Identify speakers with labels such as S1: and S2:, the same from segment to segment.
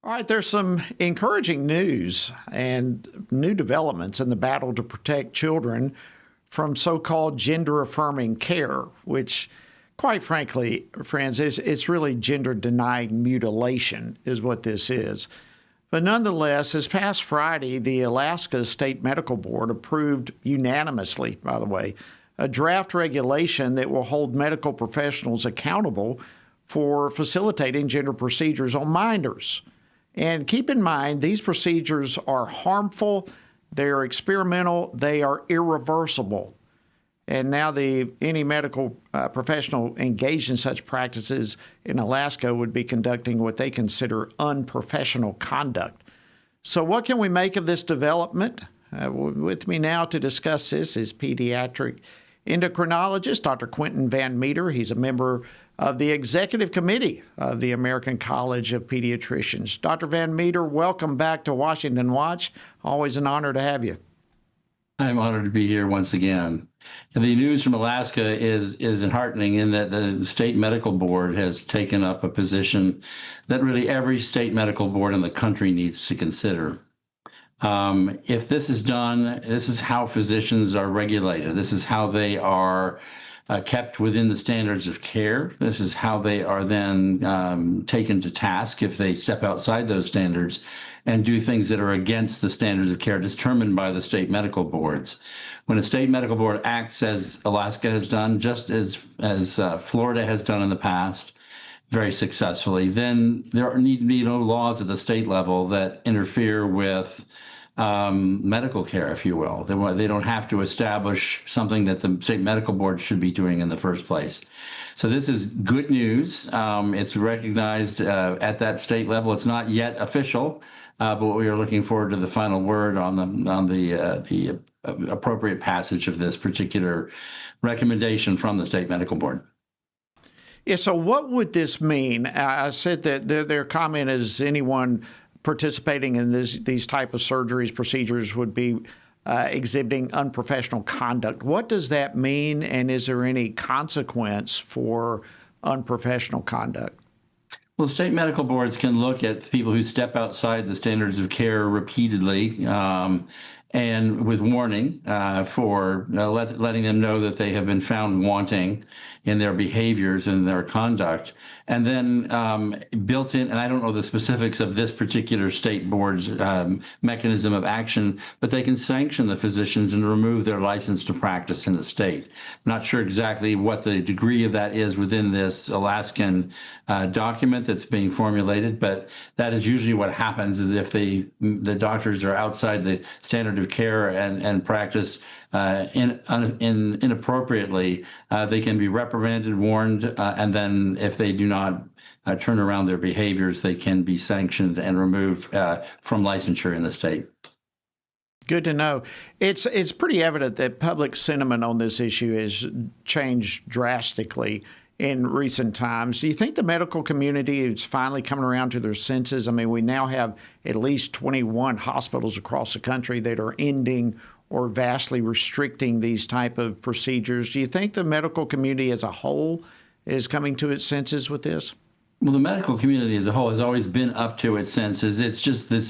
S1: All right, there's some encouraging news and new developments in the battle to protect children from so-called gender-affirming care, which, quite frankly, friends, it's really gender-denying mutilation is what this is. But nonetheless, this past Friday, the Alaska State Medical Board approved unanimously, by the way, a draft regulation that will hold medical professionals accountable for facilitating gender procedures on minors. And keep in mind, these procedures are harmful, they are experimental, they are irreversible. And now any medical professional engaged in such practices in Alaska would be conducting what they consider unprofessional conduct. So what can we make of this development? With me now to discuss this is pediatric endocrinologist Dr. Quentin Van Meter. He's a member of the executive committee of the American College of Pediatricians. Dr. Van Meter, welcome back to Washington Watch. Always an honor to have you.
S2: I'm honored to be here once again. And the news from Alaska is enheartening in that the state medical board has taken up a position that really every state medical board in the country needs to consider. If this is done, this is how physicians are regulated. This is how they are kept within the standards of care. This is how they are then taken to task if they step outside those standards and do things that are against the standards of care determined by the state medical boards. When a state medical board acts as Alaska has done, just as Florida has done in the past, very successfully, then there need to be no laws at the state level that interfere with medical care, if you will. They don't have to establish something that the state medical board should be doing in the first place. So this is good news. It's recognized at that state level. It's not yet official, but we are looking forward to the final word on the appropriate passage of this particular recommendation from the state medical board.
S1: Yeah, so what would this mean? I said that their comment is anyone participating in these type of surgeries, procedures would be exhibiting unprofessional conduct. What does that mean, and is there any consequence for unprofessional conduct?
S2: Well, state medical boards can look at people who step outside the standards of care repeatedly and with warning for letting them know that they have been found wanting in their behaviors and their conduct. And then built in, and I don't know the specifics of this particular state board's mechanism of action, but they can sanction the physicians and remove their license to practice in the state. I'm not sure exactly what the degree of that is within this Alaskan document that's being formulated, but that is usually what happens is if the doctors are outside the standard of care and practice inappropriately, they can be reprimanded, warned, and then if they do not turn around their behaviors, they can be sanctioned and removed from licensure in the state.
S1: Good to know. It's pretty evident that public sentiment on this issue has changed drastically in recent times. Do you think the medical community is finally coming around to their senses? I mean, we now have at least 21 hospitals across the country that are ending or vastly restricting these type of procedures. Do you think the medical community as a whole is coming to its senses with this?
S2: Well, the medical community as a whole has always been up to its senses. It's just the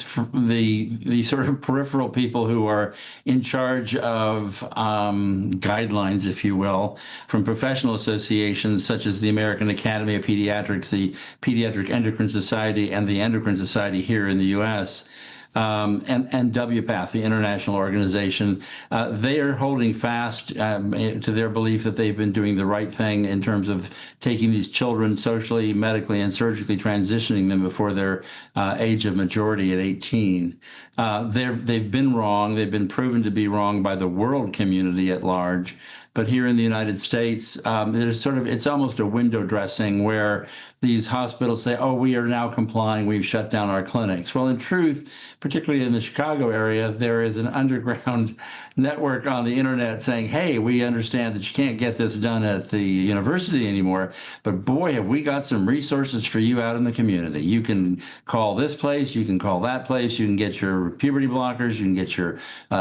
S2: sort of peripheral people who are in charge of guidelines, if you will, from professional associations such as the American Academy of Pediatrics, the Pediatric Endocrine Society, and the Endocrine Society here in the U.S., and WPATH, the international organization, they are holding fast to their belief that they've been doing the right thing in terms of taking these children socially, medically, and surgically transitioning them before their age of majority at 18. They've been wrong. They've been proven to be wrong by the world community at large. But here in the United States, it's almost a window dressing where these hospitals say, oh, we are now complying, we've shut down our clinics. Well, in truth, particularly in the Chicago area, there is an underground network on the internet saying, hey, we understand that you can't get this done at the university anymore, but boy, have we got some resources for you out in the community. You can call this place, you can call that place, you can get your puberty blockers, you can get your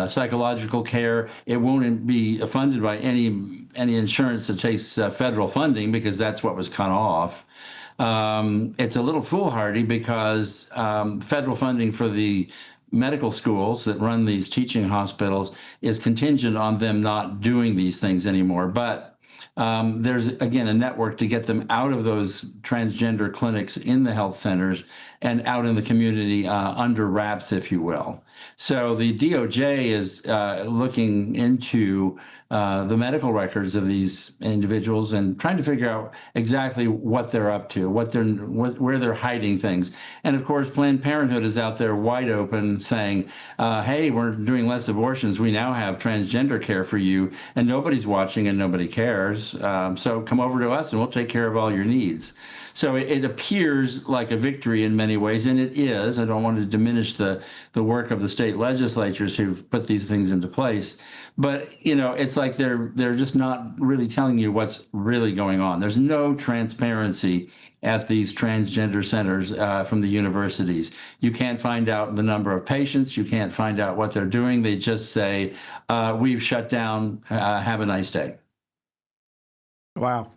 S2: psychological care. It won't be funded by any insurance that takes federal funding because that's what was cut off. It's a little foolhardy because federal funding for the medical schools that run these teaching hospitals is contingent on them not doing these things anymore. But there's, again, a network to get them out of those transgender clinics in the health centers and out in the community under wraps, if you will. So the DOJ is looking into the medical records of these individuals and trying to figure out exactly what they're up to, where they're hiding things. And of course, Planned Parenthood is out there wide open saying, hey, we're doing less abortions. We now have transgender care for you, and nobody's watching and nobody cares. So come over to us and we'll take care of all your needs. So it appears like a victory in many ways, and it is. I don't want to diminish the work of the state legislatures who've put these things into place. But, it's like they're just not really telling you what's really going on. There's no transparency at these transgender centers from the universities. You can't find out the number of patients. You can't find out what they're doing. They just say, we've shut down. Have a nice day.
S1: Wow.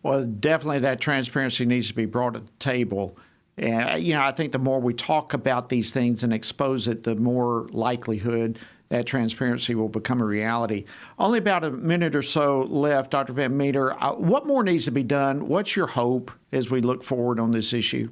S1: Well, definitely that transparency needs to be brought to the table. And, I think the more we talk about these things and expose it, the more likelihood that transparency will become a reality. Only about a minute or so left, Dr. Van Meter. What more needs to be done? What's your hope as we look forward on this issue?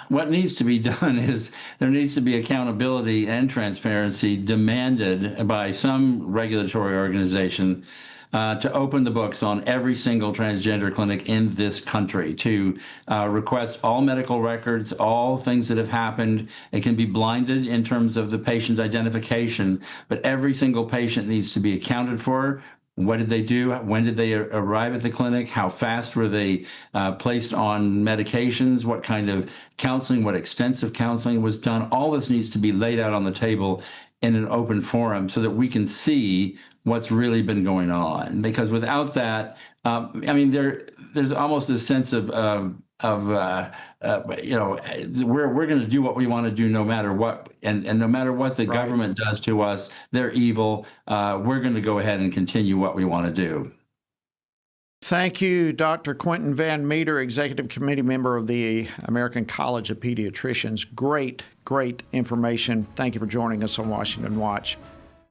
S2: What needs to be done is there needs to be accountability and transparency demanded by some regulatory organization to open the books on every single transgender clinic in this country, to request all medical records, all things that have happened. It can be blinded in terms of the patient identification, but every single patient needs to be accounted for. What did they do? When did they arrive at the clinic? How fast were they placed on medications? What kind of counseling, what extensive counseling was done? All this needs to be laid out on the table in an open forum so that we can see what's really been going on. Because without that, there's almost a sense of we're going to do what we want to do no matter what, and no matter what the government does to us, they're evil. We're going to go ahead and continue what we want to do.
S1: Thank you, Dr. Quentin Van Meter, Executive Committee member of the American College of Pediatricians. Great information. Thank you for joining us on Washington Watch.